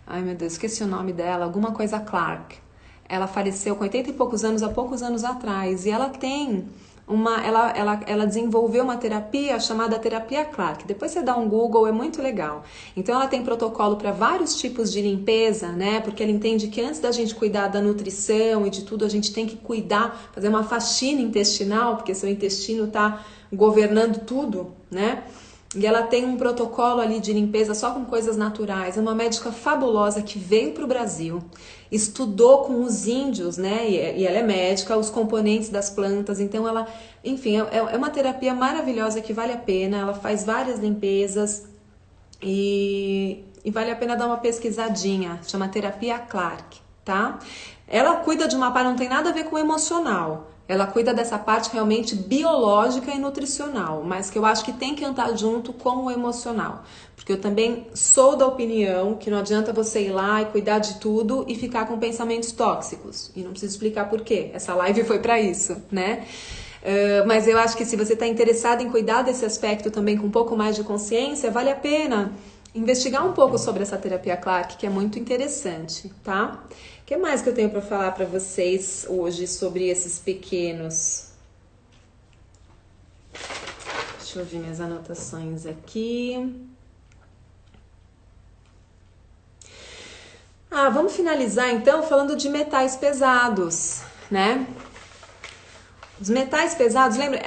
Ai, meu Deus, esqueci o nome dela, alguma coisa Clark. Ela faleceu com 80 e poucos anos, há poucos anos atrás, e ela tem ela desenvolveu uma terapia chamada terapia Clark. Depois você dá um Google, é muito legal. Então ela tem protocolo para vários tipos de limpeza, né? Porque ela entende que antes da gente cuidar da nutrição e de tudo, a gente tem que cuidar, fazer uma faxina intestinal, porque seu intestino está governando tudo, né? E ela tem um protocolo ali de limpeza só com coisas naturais. É uma médica fabulosa que veio para o Brasil, estudou com os índios, né? E ela é médica, os componentes das plantas. Então ela, enfim, é uma terapia maravilhosa que vale a pena. Ela faz várias limpezas e vale a pena dar uma pesquisadinha. Chama Terapia Clark, tá? Ela cuida de uma parte, não tem nada a ver com o emocional. Ela cuida dessa parte realmente biológica e nutricional, mas que eu acho que tem que andar junto com o emocional. Porque eu também sou da opinião que não adianta você ir lá e cuidar de tudo e ficar com pensamentos tóxicos. E não preciso explicar por quê. Essa live foi para isso, né? Mas eu acho que se você está interessado em cuidar desse aspecto também com um pouco mais de consciência, vale a pena investigar um pouco sobre essa terapia Clark, que é muito interessante, tá? O que mais que eu tenho para falar para vocês hoje sobre esses pequenos? Deixa eu ver minhas anotações aqui. Vamos finalizar então falando de metais pesados, né? Os metais pesados, lembra?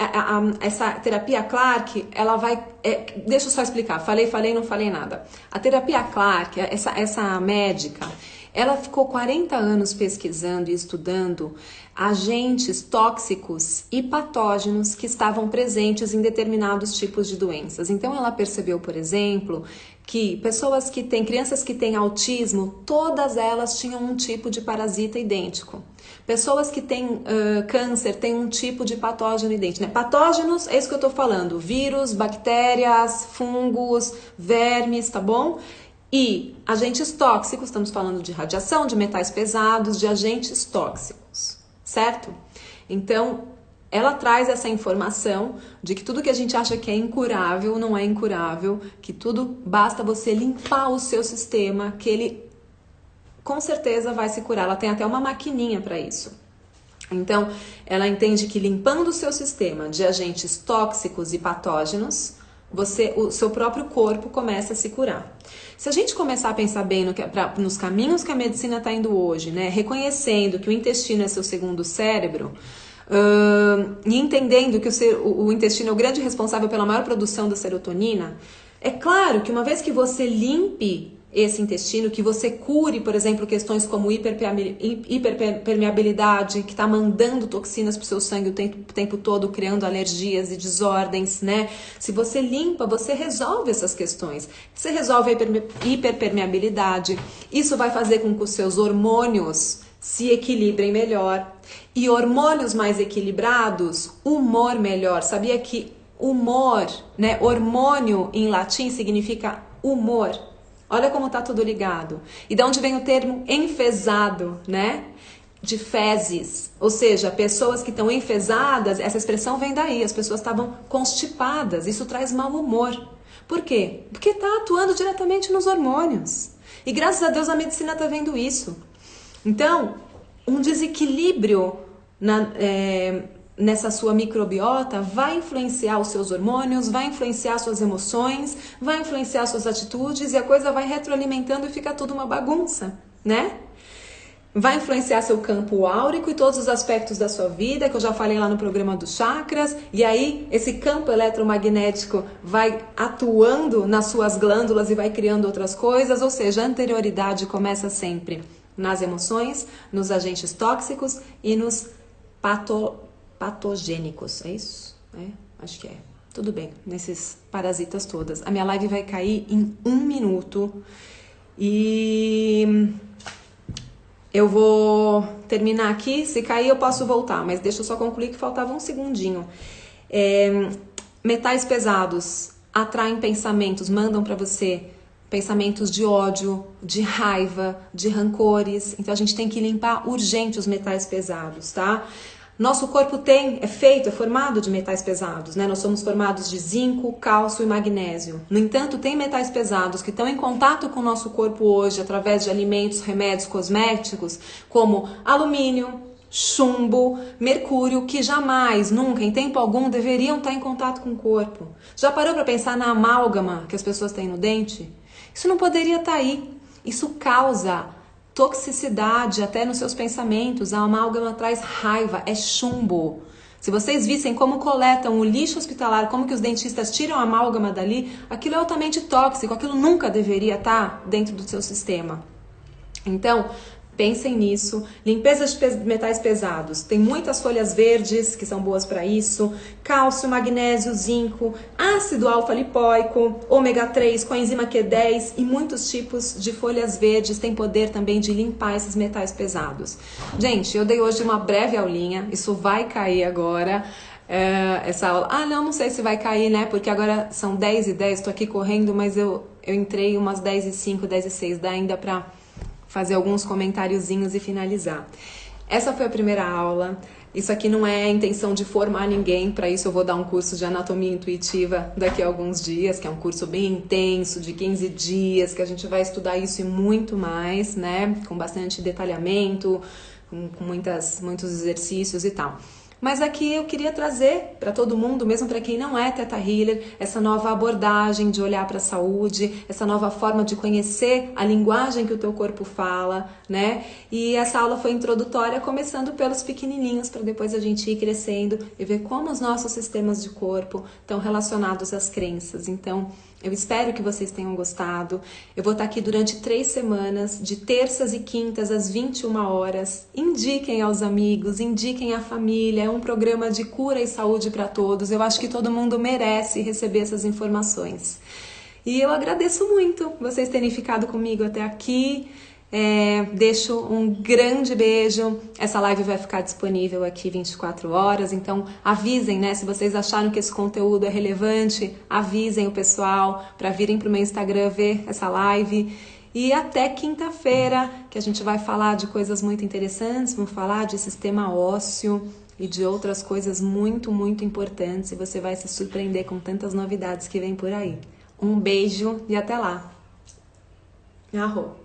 Essa terapia Clark, ela vai... deixa eu só explicar, falei, não falei nada. A terapia Clark, essa médica, ela ficou 40 anos pesquisando e estudando agentes tóxicos e patógenos que estavam presentes em determinados tipos de doenças. Então ela percebeu, por exemplo, que pessoas que têm, crianças que têm autismo, todas elas tinham um tipo de parasita idêntico. Pessoas que têm câncer têm um tipo de patógeno idêntico, né? Patógenos, é isso que eu tô falando, vírus, bactérias, fungos, vermes, tá bom? E agentes tóxicos, estamos falando de radiação, de metais pesados, de agentes tóxicos, certo? Então, ela traz essa informação de que tudo que a gente acha que é incurável, não é incurável, que tudo basta você limpar o seu sistema, que ele com certeza vai se curar. Ela tem até uma maquininha para isso. Então, ela entende que limpando o seu sistema de agentes tóxicos e patógenos, o seu próprio corpo começa a se curar. Se a gente começar a pensar bem nos caminhos que a medicina está indo hoje, né, reconhecendo que o intestino é seu segundo cérebro, e entendendo que o intestino é o grande responsável pela maior produção da serotonina, é claro que uma vez que você limpe esse intestino, que você cure, por exemplo, questões como hiperpermeabilidade, que está mandando toxinas para o seu sangue o tempo todo, criando alergias e desordens, né? Se você limpa, você resolve essas questões. Você resolve a hiperpermeabilidade, isso vai fazer com que os seus hormônios se equilibrem melhor. E hormônios mais equilibrados, humor melhor. Sabia que humor, né? Hormônio em latim significa humor. Olha como tá tudo ligado. E de onde vem o termo enfesado, né? De fezes. Ou seja, pessoas que estão enfesadas, essa expressão vem daí. As pessoas estavam constipadas. Isso traz mau humor. Por quê? Porque está atuando diretamente nos hormônios. E graças a Deus a medicina está vendo isso. Então, um desequilíbrio nessa sua microbiota vai influenciar os seus hormônios, vai influenciar suas emoções, vai influenciar suas atitudes e a coisa vai retroalimentando e fica tudo uma bagunça, né? Vai influenciar seu campo áurico e todos os aspectos da sua vida, que eu já falei lá no programa dos chakras, e aí esse campo eletromagnético vai atuando nas suas glândulas e vai criando outras coisas, ou seja, a anterioridade começa sempre nas emoções, nos agentes tóxicos e nos patogênicos, é isso? Acho que é. Tudo bem, nesses parasitas todas. A minha live vai cair em 1 minuto e eu vou terminar aqui. Se cair eu posso voltar, mas deixa eu só concluir que faltava um segundinho. Metais pesados atraem pensamentos, mandam para você pensamentos de ódio, de raiva, de rancores. Então a gente tem que limpar urgente os metais pesados, tá? Nosso corpo é formado de metais pesados, né? Nós somos formados de zinco, cálcio e magnésio. No entanto, tem metais pesados que estão em contato com o nosso corpo hoje através de alimentos, remédios, cosméticos, como alumínio, chumbo, mercúrio, que jamais, nunca, em tempo algum, deveriam estar em contato com o corpo. Já parou para pensar na amálgama que as pessoas têm no dente? Isso não poderia estar aí. Isso causa toxicidade até nos seus pensamentos. A amálgama traz raiva, é chumbo. Se vocês vissem como coletam o lixo hospitalar, como que os dentistas tiram a amálgama dali, aquilo é altamente tóxico, aquilo nunca deveria estar dentro do seu sistema. Então, pensem nisso. Limpeza de metais pesados. Tem muitas folhas verdes que são boas para isso. Cálcio, magnésio, zinco, ácido alfa-lipóico, ômega 3 com a enzima Q10 e muitos tipos de folhas verdes têm poder também de limpar esses metais pesados. Gente, eu dei hoje uma breve aulinha. Isso vai cair agora. Essa aula. Não sei se vai cair, né? Porque agora são 10h10, estou aqui correndo, mas eu entrei umas 10h05, 10h06. Dá ainda para fazer alguns comentáriozinhos e finalizar. Essa foi a primeira aula. Isso aqui não é a intenção de formar ninguém. Para isso eu vou dar um curso de anatomia intuitiva daqui a alguns dias, que é um curso bem intenso, de 15 dias, que a gente vai estudar isso e muito mais, né? Com bastante detalhamento, com muitos exercícios e tal. Mas aqui eu queria trazer para todo mundo, mesmo para quem não é Theta Healer, essa nova abordagem de olhar para a saúde, essa nova forma de conhecer a linguagem que o teu corpo fala, né? E essa aula foi introdutória, começando pelos pequenininhos, para depois a gente ir crescendo e ver como os nossos sistemas de corpo estão relacionados às crenças. Então, eu espero que vocês tenham gostado. Eu vou estar aqui durante 3 semanas, de terças e quintas às 21 horas. Indiquem aos amigos, indiquem à família. É um programa de cura e saúde para todos. Eu acho que todo mundo merece receber essas informações. E eu agradeço muito vocês terem ficado comigo até aqui. Deixo um grande beijo. Essa live vai ficar disponível aqui 24 horas, então avisem, né? Se vocês acharam que esse conteúdo é relevante, avisem o pessoal para virem para o meu Instagram ver essa live. E até quinta-feira, que a gente vai falar de coisas muito interessantes, vamos falar de sistema ósseo e de outras coisas muito, muito importantes, e você vai se surpreender com tantas novidades que vem por aí. Um beijo e até lá. Arro.